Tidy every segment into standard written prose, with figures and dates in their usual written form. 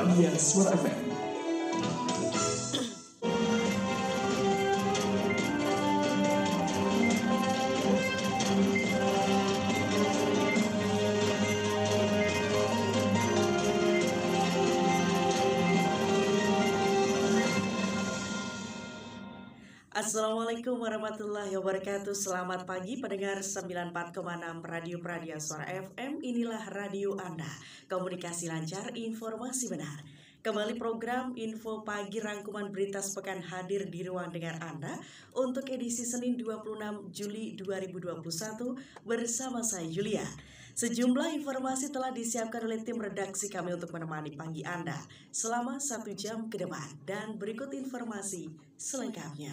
Pradia Suara FM. Assalamualaikum warahmatullahi wabarakatuh. Selamat pagi pendengar 94,6 Radio Pradia Suara FM. Inilah radio Anda. Komunikasi lancar, informasi benar. Kembali program Info Pagi rangkuman berita sepekan hadir di ruang dengar Anda untuk edisi Senin 26 Juli 2021 bersama saya Julia. Sejumlah informasi telah disiapkan oleh tim redaksi kami untuk menemani pagi Anda selama 1 jam ke depan. Dan berikut informasi selengkapnya.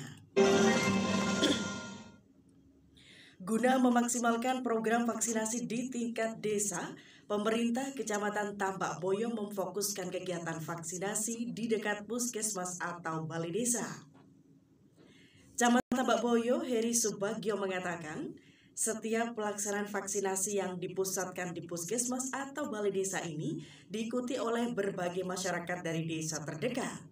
Guna memaksimalkan program vaksinasi di tingkat desa, pemerintah Kecamatan Tambak Boyo memfokuskan kegiatan vaksinasi di dekat puskesmas atau balai desa. Camat Tambak Boyo, Heri Subagio mengatakan, setiap pelaksanaan vaksinasi yang dipusatkan di puskesmas atau balai desa ini diikuti oleh berbagai masyarakat dari desa terdekat,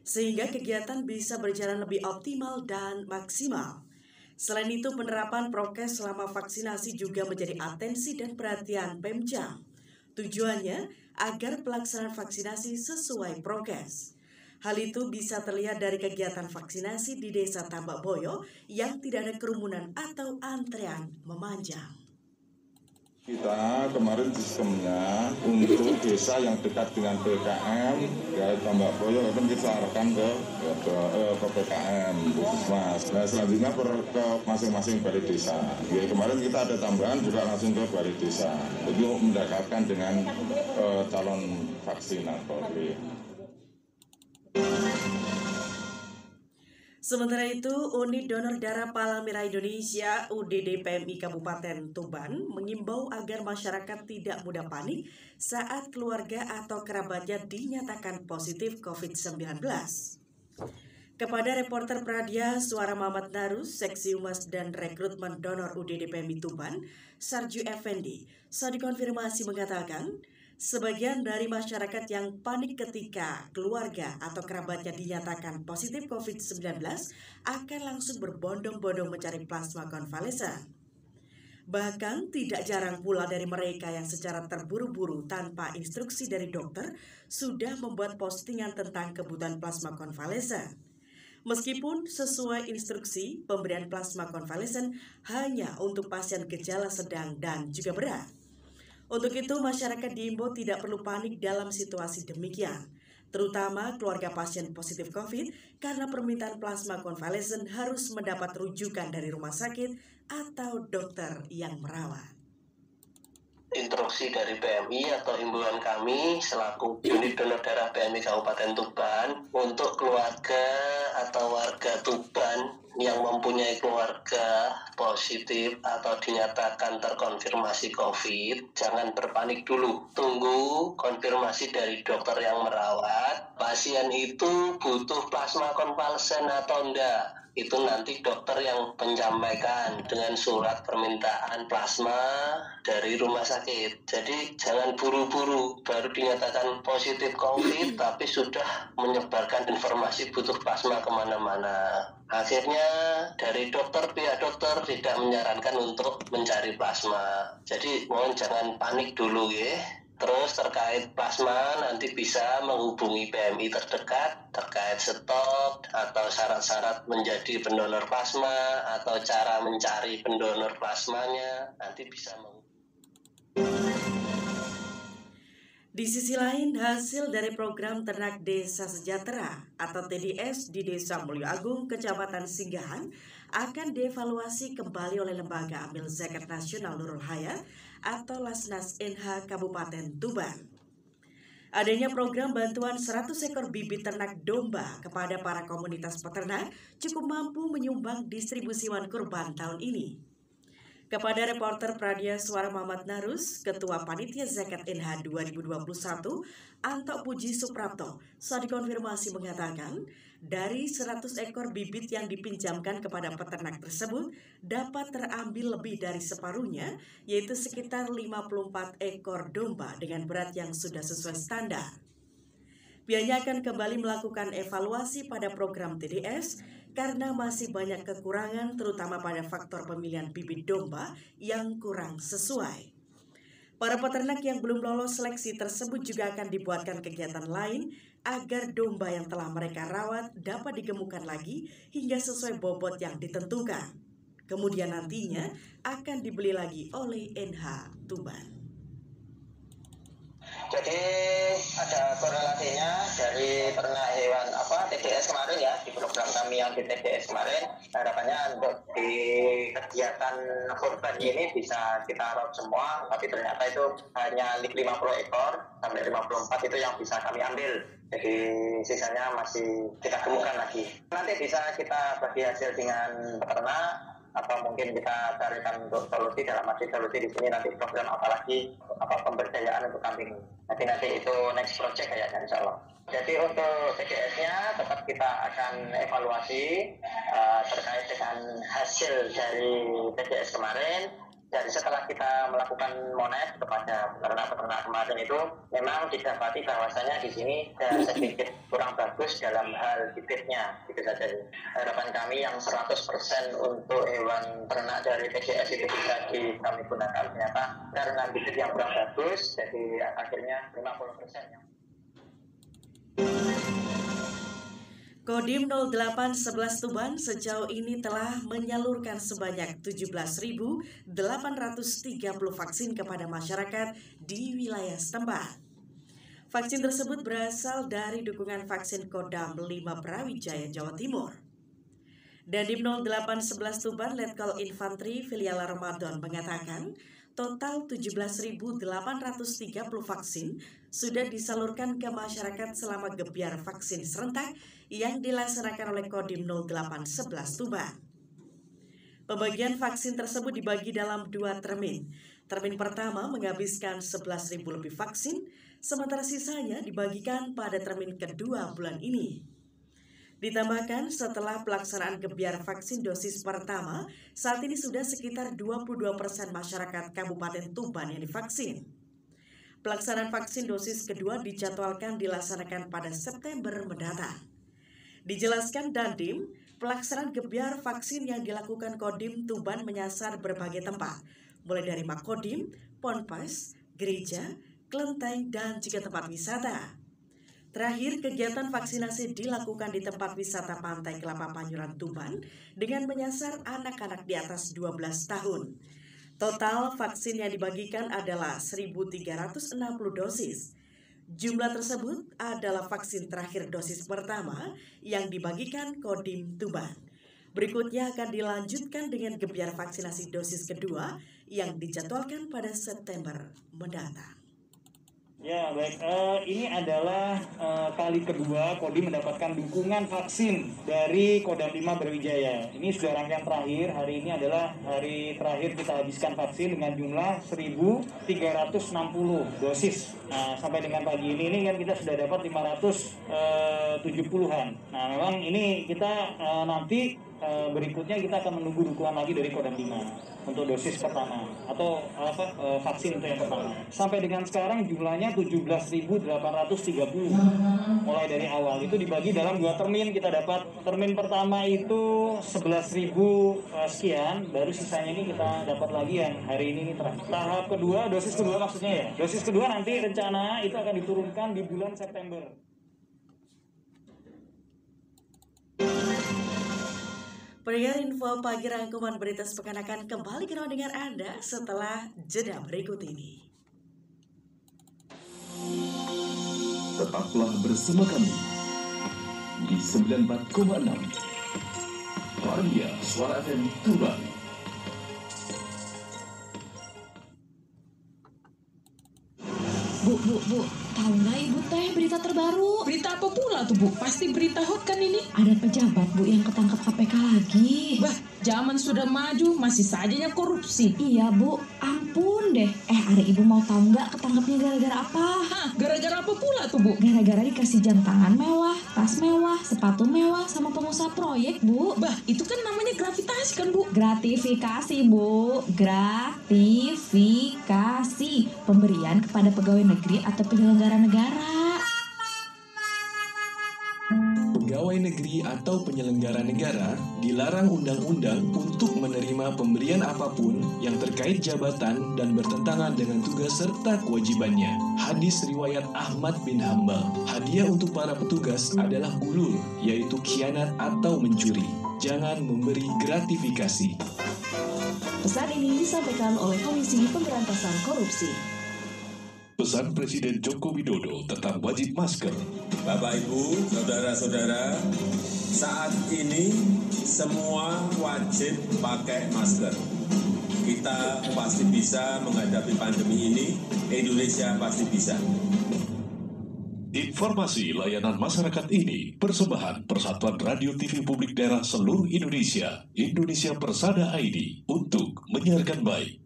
sehingga kegiatan bisa berjalan lebih optimal dan maksimal. Selain itu, penerapan prokes selama vaksinasi juga menjadi atensi dan perhatian Pemjam. Tujuannya agar pelaksanaan vaksinasi sesuai prokes. Hal itu bisa terlihat dari kegiatan vaksinasi di Desa Tambak Boyo yang tidak ada kerumunan atau antrean memanjang. Kita kemarin sistemnya untuk desa yang dekat dengan PKM, ya Tambak Boyo akan kita arahkan ke PKM, Puskesmas. Nah selanjutnya ke masing-masing balai desa. Ya, kemarin kita ada tambahan juga langsung ke balai desa. Jadi mendekatkan dengan calon vaksinator. Sementara itu, Unit Donor Darah Palang Merah Indonesia (UDD PMI) Kabupaten Tuban mengimbau agar masyarakat tidak mudah panik saat keluarga atau kerabatnya dinyatakan positif COVID-19. Kepada reporter Pradia Suara Muhammad Narus, Seksi Humas dan Rekrutmen Donor UDD PMI Tuban, Sarju Effendi, saat dikonfirmasi mengatakan, sebagian dari masyarakat yang panik ketika keluarga atau kerabatnya dinyatakan positif COVID-19 akan langsung berbondong-bondong mencari plasma konvalesen. Bahkan tidak jarang pula dari mereka yang secara terburu-buru tanpa instruksi dari dokter sudah membuat postingan tentang kebutuhan plasma konvalesen. Meskipun sesuai instruksi, pemberian plasma konvalesen hanya untuk pasien gejala sedang dan juga berat. Untuk itu, masyarakat diimbau tidak perlu panik dalam situasi demikian, terutama keluarga pasien positif COVID, karena permintaan plasma konvalesen harus mendapat rujukan dari rumah sakit atau dokter yang merawat. Instruksi dari PMI atau himbauan kami selaku unit donor darah PMI Kabupaten Tuban untuk keluarga atau warga Tuban yang mempunyai keluarga positif atau dinyatakan terkonfirmasi COVID, jangan berpanik dulu. Tunggu konfirmasi dari dokter yang merawat. Pasien itu butuh plasma konvalesen atau enggak? Itu nanti dokter yang menyampaikan dengan surat permintaan plasma dari rumah sakit. Jadi jangan buru-buru baru dinyatakan positif COVID tapi sudah menyebarkan informasi butuh plasma kemana-mana. Akhirnya dari pihak dokter tidak menyarankan untuk mencari plasma. Jadi mohon jangan panik dulu ya. Terus terkait plasma nanti bisa menghubungi PMI terdekat terkait stok atau syarat-syarat menjadi pendonor plasma atau cara mencari pendonor plasmanya nanti bisa Di sisi lain, hasil dari program Ternak Desa Sejahtera atau TDS di Desa Mulyo Agung, Kecamatan Singgahan akan dievaluasi kembali oleh Lembaga Amil Zakat Nasional Nurul Hayat atau Lasnas NH Kabupaten Tuban. Adanya program bantuan 100 ekor bibit ternak domba kepada para komunitas peternak cukup mampu menyumbang distribusi hewan kurban tahun ini. Kepada reporter Pradia Suara Muhammad Narus, Ketua Panitia Zakat NH 2021, Anto Puji Suprapto, saat dikonfirmasi mengatakan, dari 100 ekor bibit yang dipinjamkan kepada peternak tersebut dapat terambil lebih dari separuhnya, yaitu sekitar 54 ekor domba dengan berat yang sudah sesuai standar. Pihaknya akan kembali melakukan evaluasi pada program TDS karena masih banyak kekurangan terutama pada faktor pemilihan bibit domba yang kurang sesuai. Para peternak yang belum lolos seleksi tersebut juga akan dibuatkan kegiatan lain agar domba yang telah mereka rawat dapat digemukkan lagi hingga sesuai bobot yang ditentukan. Kemudian nantinya akan dibeli lagi oleh NH Tuban. Jadi ada korelasinya dari ternak hewan TDS kemarin ya, di program kami yang di TDS kemarin, harapannya untuk di kegiatan kurban ini bisa kita rawat semua, tapi ternyata itu hanya 50 ekor sampai 54 itu yang bisa kami ambil. Jadi sisanya masih kita gemukkan lagi. Nanti bisa kita bagi hasil dengan peternak, atau mungkin kita carikan untuk solusi dalam arti solusi di sini nanti program apalagi pemberdayaan untuk kambing. Nanti itu next project kayaknya insya Allah. Jadi untuk TDS-nya tetap kita akan evaluasi terkait dengan hasil dari TDS kemarin. Dan setelah kita melakukan monet kepada peternak-peternak kemarin itu, memang didapati bahwasanya di sini sedikit kurang bagus dalam hal bibitnya, gitu saja. Harapan kami yang 100% untuk hewan ternak dari TDS itu bisa kami gunakan, ternyata karena bibit yang kurang bagus, jadi akhirnya 50% yang Kodim 0811 Tuban sejauh ini telah menyalurkan sebanyak 17.830 vaksin kepada masyarakat di wilayah setempat. Vaksin tersebut berasal dari dukungan vaksin Kodam 5 Brawijaya, Jawa Timur. Dandim 0811 Tuban Letkol Infanteri Filial Ramadan mengatakan, total 17.830 vaksin sudah disalurkan ke masyarakat selama gebiar vaksin serentak yang dilaksanakan oleh Kodim 0811 Tuban. Pembagian vaksin tersebut dibagi dalam 2 termin. Termin pertama menghabiskan 11.000 lebih vaksin, sementara sisanya dibagikan pada termin kedua bulan ini. Ditambahkan setelah pelaksanaan gebiar vaksin dosis pertama, saat ini sudah sekitar 22% masyarakat Kabupaten Tuban yang divaksin. Pelaksanaan vaksin dosis kedua dijadwalkan dilaksanakan pada September mendatang. Dijelaskan Dandim, pelaksanaan gebiar vaksin yang dilakukan Kodim Tuban menyasar berbagai tempat, mulai dari Makodim, Ponpes, gereja, kelenteng, dan juga tempat wisata. Terakhir, kegiatan vaksinasi dilakukan di tempat wisata Pantai Kelapa Panyuran Tuban dengan menyasar anak-anak di atas 12 tahun. Total vaksin yang dibagikan adalah 1.360 dosis. Jumlah tersebut adalah vaksin terakhir dosis pertama yang dibagikan Kodim Tuban. Berikutnya akan dilanjutkan dengan gebiar vaksinasi dosis kedua yang dijadwalkan pada September mendatang. Ya baik, ini adalah kali kedua Kodim mendapatkan dukungan vaksin dari Kodam 5 Brawijaya. Ini sudah rangkaian terakhir, hari ini adalah hari terakhir kita habiskan vaksin dengan jumlah 1.360 dosis. Nah, sampai dengan pagi ini kan kita sudah dapat 570-an. Nah memang ini kita nanti berikutnya kita akan menunggu dukungan lagi dari Kodam 5 untuk dosis pertama atau vaksin untuk yang pertama. Sampai dengan sekarang jumlahnya 17.830 mulai dari awal. Itu dibagi dalam 2 termin. Kita dapat termin pertama itu 11.000 sekian, baru sisanya ini kita dapat lagi yang hari ini terakhir. Tahap kedua, dosis kedua maksudnya ya. Dosis kedua nanti rencana itu akan diturunkan di bulan September. Pendengar info pagi rangkuman berita sepekan akan kembali ke ruang dengar Anda setelah jeda berikut ini. Tetaplah bersama kami di 94,6 Pradia Suara FM Tuban. Bu, Bu, tahu nggak Ibu teh berita terbaru? Berita apa pula tuh Bu? Pasti berita hot kan ini? Ada pejabat Bu yang ketangkap KPK lagi. Bah, zaman sudah maju masih sajanya korupsi. Iya Bu, ampun deh. Ari Ibu mau tahu nggak ketangkapnya gara-gara apa? Hah, gara-gara apa pula tuh Bu? Gara-gara dikasih jam tangan mewah, tas mewah, sepatu mewah, sama pengusaha proyek Bu. Bah, itu kan namanya gravitasi kan Bu? Gratifikasi Bu, gratifikasi. Pemberian kepada pegawai negeri atau penyelenggara negara. Pegawai negeri atau penyelenggara negara dilarang undang-undang untuk menerima pemberian apapun yang terkait jabatan dan bertentangan dengan tugas serta kewajibannya. Hadis riwayat Ahmad bin Hambal. Hadiah untuk para petugas adalah gulul, yaitu khianat atau mencuri. Jangan memberi gratifikasi. Pesan ini disampaikan oleh Komisi Pemberantasan Korupsi. Pesan Presiden Joko Widodo tentang wajib masker. Bapak, Ibu, saudara-saudara, saat ini semua wajib pakai masker. Kita pasti bisa menghadapi pandemi ini, Indonesia pasti bisa. Informasi layanan masyarakat ini persembahan Persatuan Radio TV Publik Daerah seluruh Indonesia, Indonesia Persada ID, untuk menyiarkan baik.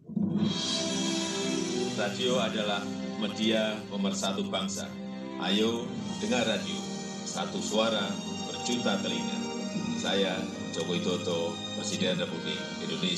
Radio adalah media pemersatu bangsa. Ayo dengar radio, satu suara berjuta telinga. Saya Joko Widodo, Presiden Republik Indonesia.